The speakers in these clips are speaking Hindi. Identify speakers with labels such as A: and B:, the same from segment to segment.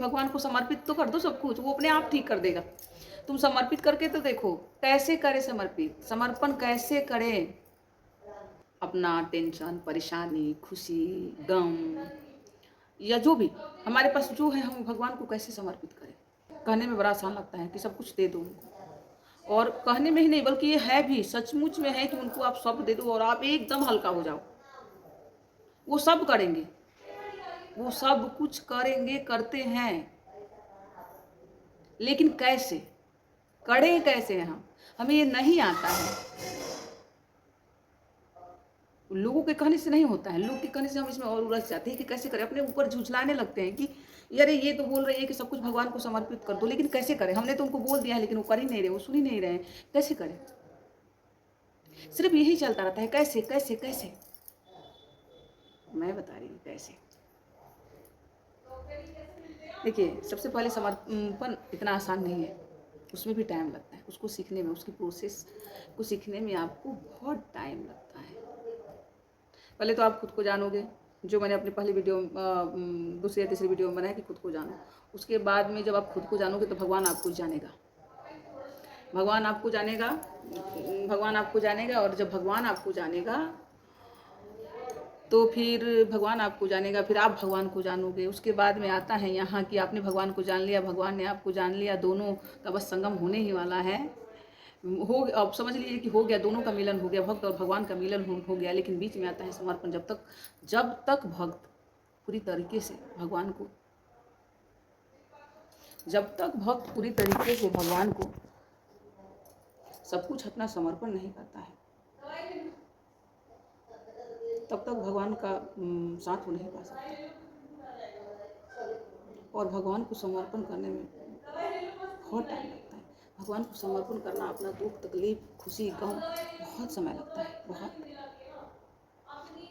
A: भगवान को समर्पित तो कर दो सब कुछ, वो अपने आप ठीक कर देगा। तुम समर्पित करके तो देखो कैसे करें समर्पित, समर्पण कैसे करें। अपना टेंशन, परेशानी, खुशी, गम या जो भी हमारे पास जो है, हम भगवान को कैसे समर्पित करें। कहने में बड़ा आसान लगता है कि सब कुछ दे दो उनको, और कहने में ही नहीं बल्कि ये है भी, सचमुच में है कि उनको आप सब दे दो और आप एकदम हल्का हो जाओ। वो सब करेंगे, वो सब कुछ करेंगे, करते हैं, लेकिन कैसे करें, कैसे हम, हमें ये नहीं आता है। लोगों के कहने से नहीं होता है, लोग के कहने से हम इसमें और उलझ जाते हैं कि कैसे करें, अपने ऊपर झुझलाने लगते हैं कि यार ये तो बोल रही है कि सब कुछ भगवान को समर्पित कर दो, लेकिन कैसे करें, हमने तो उनको बोल दिया है लेकिन वो कर ही नहीं रहे, वो सुन ही नहीं रहे हैं, कैसे करें। सिर्फ यही चलता रहता है, कैसे कैसे कैसे। मैं बता रही हूँ कैसे। देखिए, सबसे पहले समर्पण इतना आसान नहीं है, उसमें भी टाइम लगता है, उसको सीखने में, उसकी प्रोसेस को सीखने में आपको बहुत टाइम लगता है। पहले तो आप खुद को जानोगे, जो मैंने अपने पहले वीडियो दूसरी या तीसरी वीडियो में बनाया कि खुद को जानो। उसके बाद में जब आप खुद को जानोगे तो भगवान आपको जानेगा, भगवान आपको जानेगा, भगवान आपको जानेगा। और जब भगवान आपको जानेगा तो फिर भगवान आपको जानेगा, फिर आप भगवान को जानोगे। उसके बाद में आता है यहाँ कि आपने भगवान को जान लिया, भगवान ने आपको जान लिया, दोनों का बस संगम होने ही वाला है। हो अब समझ लीजिए कि हो गया, दोनों का मिलन हो गया, भक्त और भगवान का मिलन हो गया। लेकिन बीच में आता है समर्पण। जब तक भक्त पूरी तरीके से भगवान को, जब तक भक्त पूरी तरीके से भगवान को सब कुछ अपना समर्पण नहीं करता है, तब तक भगवान का साथ वो नहीं पा सकता। और भगवान को समर्पण करने में बहुत टाइम लगता है। भगवान को समर्पण करना, अपना दुख, तकलीफ, खुशी, गम, बहुत समय लगता है, बहुत।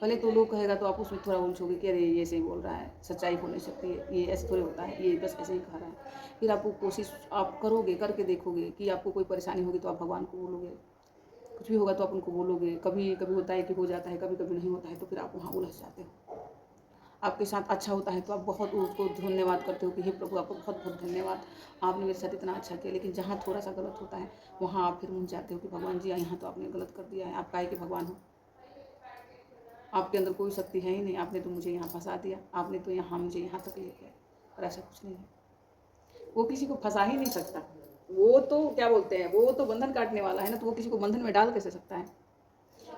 A: पहले तो लोग कहेगा तो आप उसमें थोड़ा उलझोगे कि अरे ये ऐसे ही बोल रहा है, सच्चाई हो नहीं सकती है, ये ऐसे थोड़े होता है, ये बस ऐसे ही कह रहा है। फिर आपको कोशिश आप करोगे, करके देखोगे कि आपको कोई परेशानी होगी तो आप भगवान को बोलोगे, कुछ भी होगा तो आप उनको बोलोगे। कभी कभी होता है कि हो जाता है, कभी कभी नहीं होता है, तो फिर आप वहाँ उलझ जाते हो। आपके साथ अच्छा होता है तो आप बहुत उसको धन्यवाद करते हो कि हे प्रभु, आपको बहुत बहुत धन्यवाद, आपने मेरे साथ इतना अच्छा किया। लेकिन जहाँ थोड़ा सा गलत होता है वहाँ आप फिर मुझ जाते हो कि भगवान जी यहाँ तो आपने गलत कर दिया है, आप काहे के भगवान हो, आपके अंदर कोई शक्ति है ही नहीं, आपने तो मुझे यहाँ फंसा दिया, आपने तो यहाँ मुझे यहाँ तक लेके आए। पर ऐसा कुछ नहीं है, वो किसी को फंसा ही नहीं सकता। वो तो क्या बोलते हैं, वो तो बंधन काटने वाला है ना, तो वो किसी को बंधन में डाल कैसे सकता है।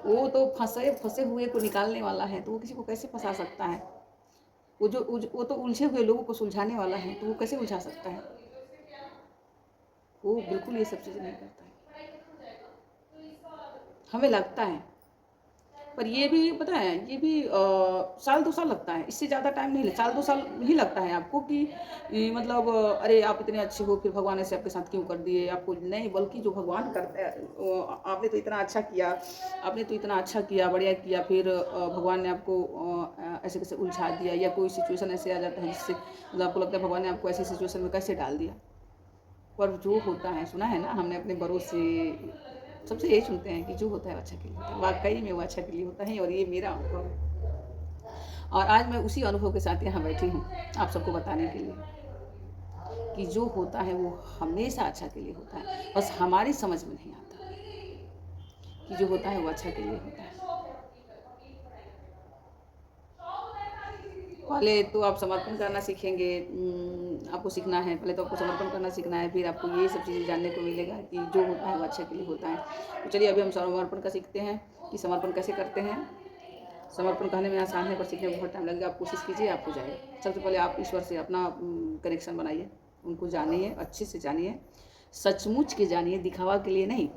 A: वो तो फंसे हुए को निकालने वाला है, तो वो किसी को कैसे फंसा सकता है। वो तो उलझे हुए लोगों को सुलझाने वाला है, तो वो कैसे उलझा सकता है। वो बिल्कुल ये सब चीज़ें नहीं करता है, हमें लगता है। पर ये भी पता है, ये भी साल 2 साल लगता है, इससे ज़्यादा टाइम नहीं लगता। साल 2 साल ही लगता है आपको कि मतलब अरे आप इतने अच्छे हो, फिर भगवान ऐसे आपके साथ क्यों कर दिए। आपको नहीं, बल्कि जो भगवान करता है, आपने तो इतना अच्छा किया, आपने तो इतना अच्छा किया, बढ़िया किया, फिर भगवान ने आपको ऐसे कैसे उलझा दिया, या कोई सिचुएशन ऐसे आ जाता है जिससे मतलब आपको लगता है भगवान ने आपको ऐसी सिचुएशन में कैसे डाल दिया। पर जो होता है, सुना है ना हमने अपने बड़ों से, सबसे यही सुनते हैं कि जो होता है अच्छा के लिए होता है। वाकई में वो अच्छा के लिए होता है, और ये मेरा अनुभव है। और आज मैं उसी अनुभव के साथ यहाँ बैठी हूँ आप सबको बताने के लिए कि जो होता है वो हमेशा अच्छा के लिए होता है, बस हमारी समझ में नहीं आता कि जो होता है वो अच्छा के लिए होता है। पहले तो आप समर्पण करना सीखेंगे, आपको सीखना है। पहले तो आपको समर्पण करना सीखना है, फिर आपको ये सब चीज़ें जानने को मिलेगा कि जो होता है वो अच्छे के लिए होता है। तो चलिए अभी हम समर्पण का सीखते हैं कि समर्पण कैसे करते हैं। समर्पण कहने में आसान है, पर सीखने में बहुत टाइम लगेगा। आप कोशिश कीजिए, आपको जाएगा। सबसे पहले आप ईश्वर से अपना कनेक्शन बनाइए, उनको जानिए, अच्छे से जानिए, सचमुच के जानिए, दिखावा के लिए नहीं।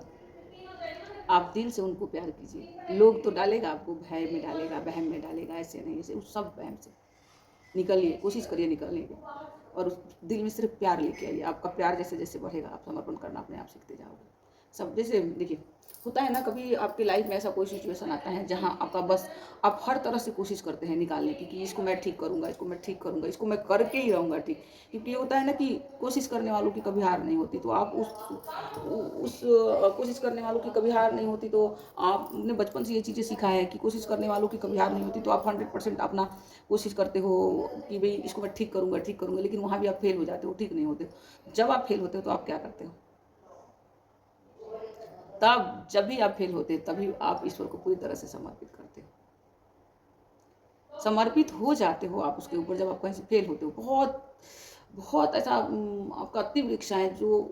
A: आप दिल से उनको प्यार कीजिए। लोग तो डालेगा आपको, भय में डालेगा, वहम में डालेगा, ऐसे नहीं, ऐसे उस सब वहम से निकलिए, कोशिश करिए निकलने की, और उस दिल में सिर्फ प्यार लेके आइए। आपका प्यार जैसे जैसे बढ़ेगा, आप समर्पण करना अपने आप सीखते जाओगे। सब जैसे देखिए, होता है ना कभी आपकी लाइफ में ऐसा कोई सिचुएशन आता है जहाँ आपका बस आप हर तरह से कोशिश करते हैं निकालने की कि इसको मैं ठीक करूँगा, इसको मैं ठीक करूँगा, इसको मैं करके ही रहूँगा ठीक। क्योंकि ये होता है ना कि कोशिश करने वालों की कभी हार नहीं होती, तो आप कोशिश करने वालों की कभी हार नहीं होती, तो आपने बचपन से ये चीज़ें सीखा है कि कोशिश करने वालों की कभी हार नहीं होती, तो आप 100% अपना कोशिश करते हो कि भाई इसको मैं ठीक करूँगा, ठीक करूँगा, लेकिन वहाँ भी आप फेल हो जाते हो, ठीक नहीं होते। जब आप फेल होते हो तो आप क्या करते हो? तब जब भी आप फेल होते तभी आप ईश्वर को पूरी तरह से समर्पित करते हो, समर्पित हो जाते हो आप उसके ऊपर। जब आप कहीं से फेल होते हो, बहुत बहुत ऐसा आपका तीव्र इच्छा है जो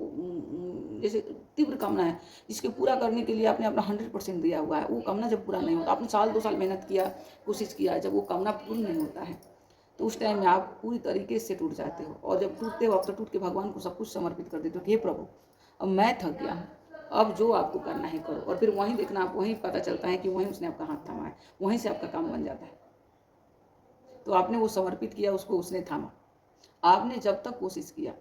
A: जैसे तीव्र कामना है जिसके पूरा करने के लिए आपने अपना 100% दिया हुआ है, वो कामना जब पूरा नहीं होता, आपने साल 2 साल मेहनत किया, कोशिश किया, जब वो कामना पूरी नहीं होता है तो उस टाइम में आप पूरी तरीके से टूट जाते हो। और जब टूटते हो आप तो टूट के भगवान को सब कुछ समर्पित कर देते हो कि हे प्रभु, अब मैं थक गया हूँ, अब जो आपको करना है करो। और फिर वहीं देखना, आप वहीं पता चलता है कि वहीं उसने आपका हाथ थामा है, वहीं से आपका काम बन जाता है। तो आपने वो समर्पित किया, उसको उसने थामा। आपने जब तक कोशिश किया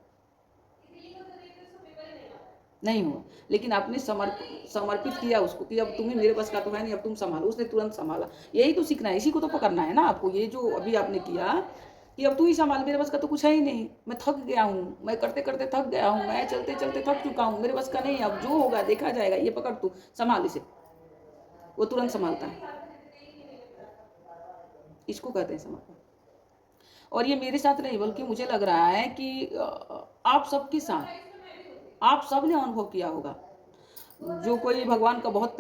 A: नहीं हुआ, लेकिन आपने समर्पित किया उसको कि अब तुम्हें, मेरे बस का तो है नहीं, अब तुम संभालो, उसने तुरंत संभाला। यही तो सीखना है, इसी को तो पकड़ना है ना आपको। ये जो अभी आपने किया कि अब तू ही संभाल, मेरे बस का तो कुछ है ही नहीं, मैं थक गया हूँ, मैं करते करते थक गया हूँ, मैं चलते चलते थक चुका हूँ, मेरे बस का नहीं, अब जो होगा देखा जाएगा, ये पकड़ तू, संभाल इसे। वो तुरंत संभालता है। इसको कहते हैं समर्पण। और ये मेरे साथ नहीं, बल्कि मुझे लग रहा है कि आप सबके साथ, आप सब ने अनुभव किया होगा। जो कोई भगवान का बहुत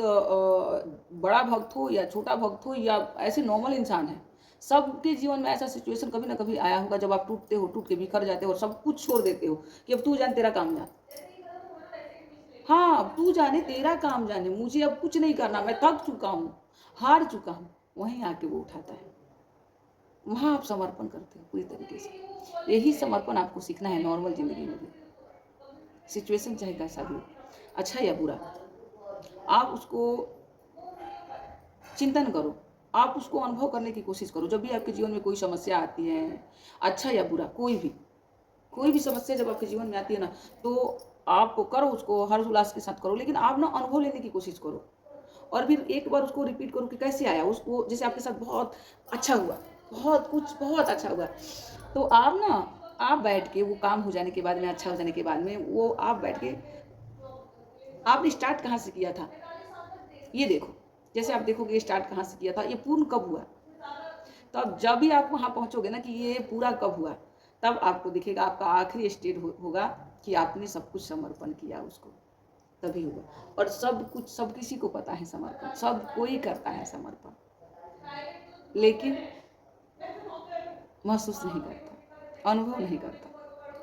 A: बड़ा भक्त हो या छोटा भक्त हो या ऐसे नॉर्मल इंसान है, सबके जीवन में ऐसा सिचुएशन कभी ना कभी आया होगा जब आप टूटते हो, टूट के बिखर जाते हो और सब कुछ छोड़ देते हो कि अब तू जान, तेरा काम जान। हाँ, अब तू जाने, तेरा काम जाने, मुझे अब कुछ नहीं करना, मैं थक चुका हूँ, हार चुका हूँ। वहीं आके वो उठाता है, वहाँ आप समर्पण करते हो पूरी तरीके से। यही समर्पण आपको सीखना है नॉर्मल जिंदगी में भी। सिचुएशन चाहे कैसा भी हो, अच्छा या बुरा, आप उसको चिंतन करो, आप उसको अनुभव करने की कोशिश करो। जब भी आपके जीवन में कोई समस्या आती है, अच्छा या बुरा, कोई भी समस्या जब आपके जीवन में आती है ना, तो आप करो उसको हर्ष उल्लास के साथ करो, लेकिन आप ना अनुभव लेने की कोशिश करो। और फिर एक बार उसको रिपीट करो कि कैसे आया उसको, जैसे आपके साथ बहुत अच्छा हुआ, बहुत कुछ बहुत अच्छा हुआ, तो आप बैठ के, वो काम हो जाने के बाद में, अच्छा हो जाने के बाद में, वो आप बैठ के, आपने स्टार्ट कहाँ से किया था ये देखो। जैसे आप देखोगे ये स्टार्ट कहाँ से किया था, ये पूर्ण कब हुआ। तो अब जब भी आप वहाँ पहुँचोगे ना कि ये पूरा कब हुआ, तब आपको दिखेगा आपका आखिरी स्टेज होगा कि आपने सब कुछ समर्पण किया उसको, तभी हुआ। और सब कुछ, सब किसी को पता है समर्पण, सब कोई करता है समर्पण, लेकिन महसूस नहीं करता, अनुभव नहीं करता।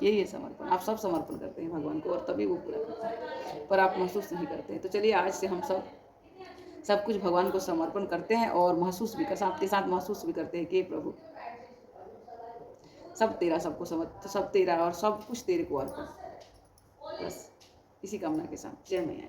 A: यही है समर्पण। आप सब समर्पण करते हैं भगवान को और तभी वो पूरा करता है, पर आप महसूस नहीं करते हैं। तो चलिए आज से हम सब कुछ भगवान को समर्पण करते हैं और महसूस भी आपके साथ महसूस भी करते हैं कि प्रभु सब तेरा, सबको समझ, सब तेरा और सब कुछ तेरे को अर्पण। बस इसी कामना के साथ, जय मैया।